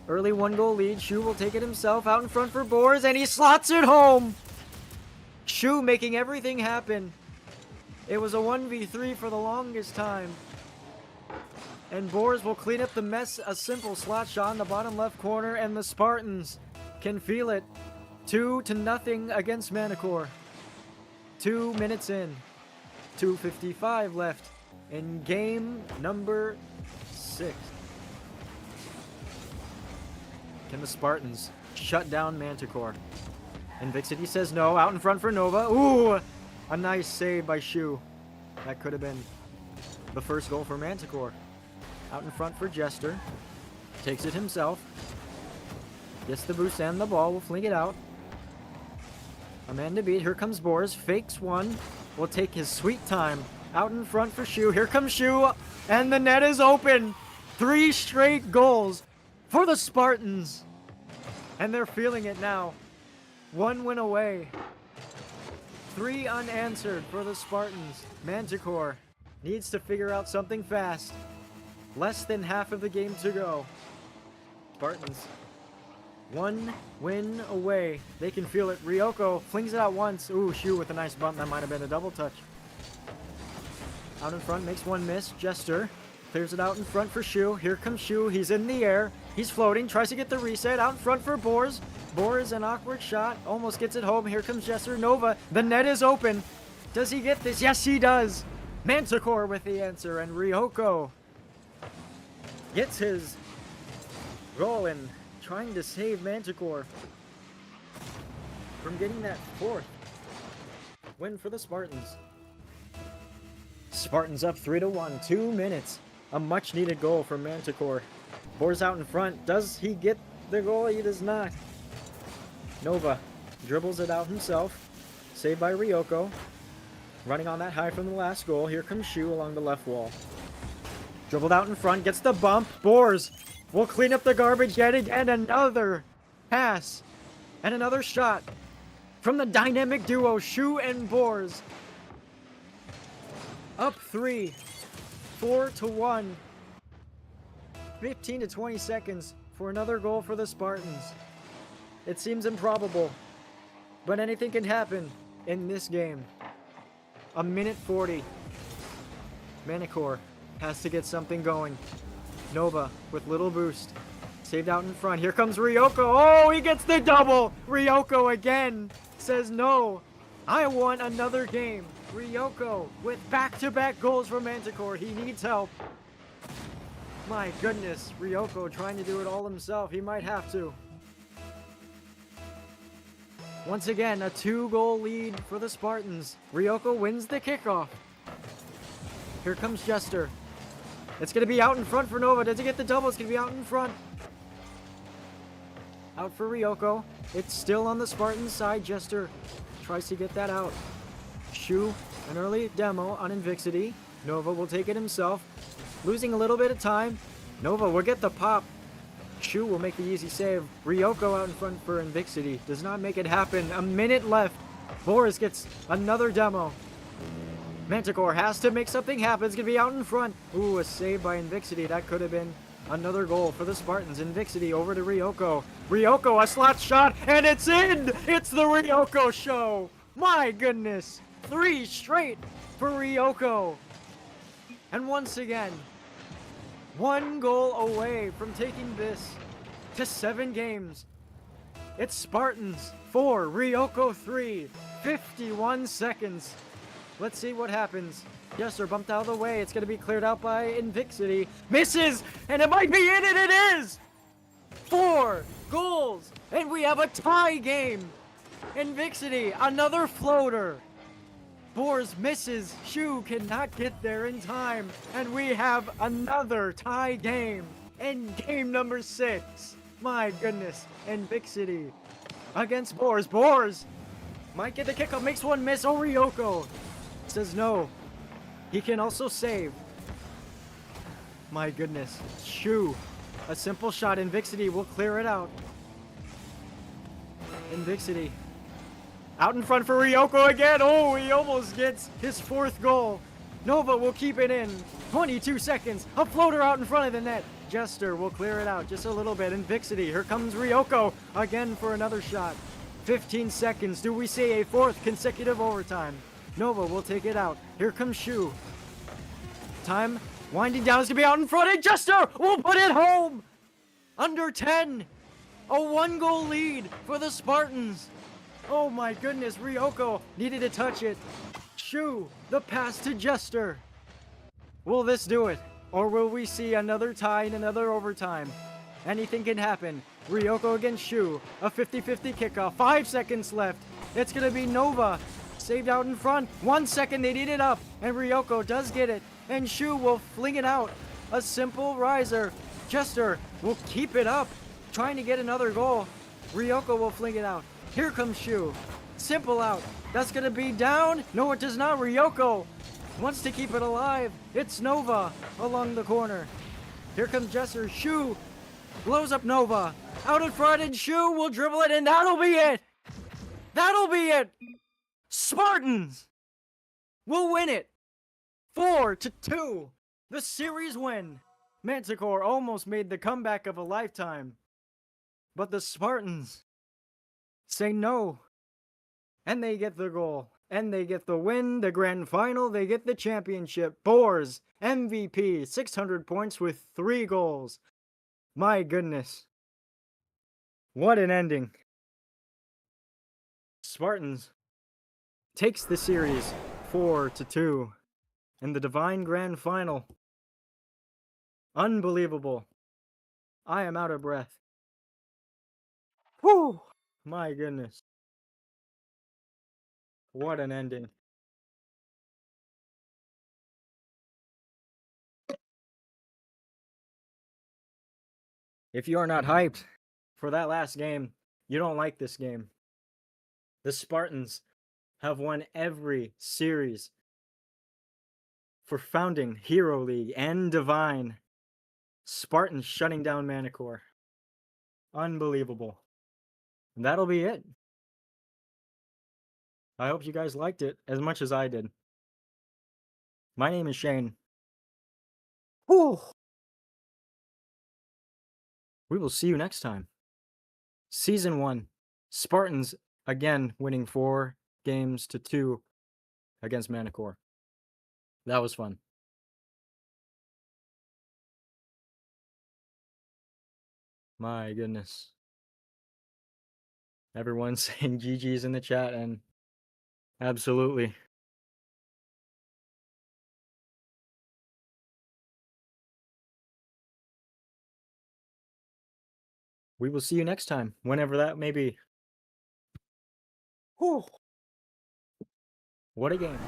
Early 1-goal lead. Shu will take it himself out in front for Boers, and he slots it home. Shu making everything happen. It was a 1v3 for the longest time. And Boers will clean up the mess. A simple slot shot in the bottom left corner, and the Spartans can feel it. 2-0 against Manticore. 2 minutes in. 2:55 left in game number 6. Can the Spartans shut down Manticore? And Vixity says no. Out in front for Nova. Ooh! A nice save by Shu. That could have been the first goal for Manticore. Out in front for Jester. Takes it himself. Gets the boost and the ball. Will fling it out. A man to beat. Here comes Boers. Fakes one. Will take his sweet time. Out in front for Shu. Here comes Shu. And the net is open. 3 straight goals for the Spartans. And they're feeling it now. 1 win away. 3 unanswered for the Spartans. Manticore needs to figure out something fast. Less than half of the game to go. Spartans 1 win away. They can feel it. Ryoko flings it out once. Ooh, Shu with a nice bump. That might have been a double touch. Out in front, makes one miss. Jester clears it out in front for Shu. Here comes Shu. He's in the air. He's floating. Tries to get the reset. Out in front for Boers. Boers, an awkward shot. Almost gets it home. Here comes Jester. Nova. The net is open. Does he get this? Yes, he does. Manticore with the answer. And Ryoko gets his goal in, trying to save Manticore from getting that 4th win for the Spartans. Spartans up 3-1, 2 minutes. A much needed goal from Manticore. Boers out in front. Does he get the goal? He does not. Nova dribbles it out himself. Saved by Ryoko. Running on that high from the last goal. Here comes Shu along the left wall. Dribbled out in front. Gets the bump. Boers will clean up the garbage yet again. Another pass. And another shot from the dynamic duo, Shu and Boers. Up 3. 4-1. 15 to 20 seconds for another goal for the Spartans. It seems improbable, but anything can happen in this game. A minute 40. Manticore has to get something going. Nova with little boost. Saved out in front. Here comes Ryoko. Oh, he gets the double. Ryoko again says no. I want another game. Ryoko with back-to-back goals for Manticore. He needs help. My goodness, Ryoko trying to do it all himself. He might have to. Once again, a 2-goal lead for the Spartans. Ryoko wins the kickoff. Here comes Jester. It's going to be out in front for Nova. Does he get the double? It's going to be out in front. Out for Ryoko. It's still on the Spartans side. Jester tries to get that out. Shu, an early demo on Invixity. Nova will take it himself. Losing a little bit of time. Nova will get the pop. Shu will make the easy save. Ryoko out in front for Invixity. Does not make it happen. A minute left. Boers gets another demo. Manticore has to make something happen. It's going to be out in front. Ooh, a save by Invixity. That could have been another goal for the Spartans. Invixity over to Ryoko. Ryoko, a slot shot, and it's in! It's the Ryoko show! My goodness! 3 straight for Ryoko. And once again, 1 goal away from taking this to 7 games. It's Spartans 4, Ryoko 3, 51 seconds. Let's see what happens. Jester bumped out of the way. It's going to be cleared out by Invixity. Misses, and it might be in, and it is! 4 goals, and we have a tie game. Invixity, another floater. Boers misses. Shu cannot get there in time. And we have another tie game. In game number 6. My goodness. Invixity against Boers. Boers might get the kickoff. Makes one miss. Oh, Ryoko says no. He can also save. My goodness. Shu. A simple shot. Invixity will clear it out. Invixity. Out in front for Ryoko again. Oh, he almost gets his 4th goal. Nova will keep it in. 22 seconds. A floater out in front of the net. Jester will clear it out just a little bit. And Vixity, here comes Ryoko again for another shot. 15 seconds. Do we see a fourth consecutive overtime? Nova will take it out. Here comes Shu. Time winding down is to be out in front, and Jester will put it home! Under 10! A 1-goal lead for the Spartans! Oh my goodness, Ryoko needed to touch it. Shu, the pass to Jester. Will this do it? Or will we see another tie in another overtime? Anything can happen. Ryoko against Shu. A 50-50 kickoff. 5 seconds left. It's going to be Nova. Saved out in front. 1 second, they need it up. And Ryoko does get it. And Shu will fling it out. A simple riser. Jester will keep it up. Trying to get another goal. Ryoko will fling it out. Here comes Shu. Simple out. That's going to be down. No, it does not. Ryoko wants to keep it alive. It's Nova along the corner. Here comes Jester. Shu blows up Nova. Out in front, and Shu will dribble it, and that'll be it. That'll be it. Spartans will win it. 4-2. The series win. Manticore almost made the comeback of a lifetime. But the Spartans say no. And they get the goal. And they get the win, the grand final, they get the championship. Boars, MVP, 600 points with 3 goals. My goodness. What an ending. Spartans takes the series 4-2 in the Divine Grand Final. Unbelievable. I am out of breath. Whew! My goodness. What an ending. If you are not hyped for that last game, you don't like this game. The Spartans have won every series for founding Hero League and Divine. Spartans shutting down Manticore. Unbelievable. And that'll be it. I hope you guys liked it as much as I did. My name is Shane. Whew. We will see you next time. Season 1. Spartans again winning 4-2 against Manticore. That was fun. My goodness. Everyone's saying GG's in the chat, and absolutely. We will see you next time, whenever that may be. Whew. What a game.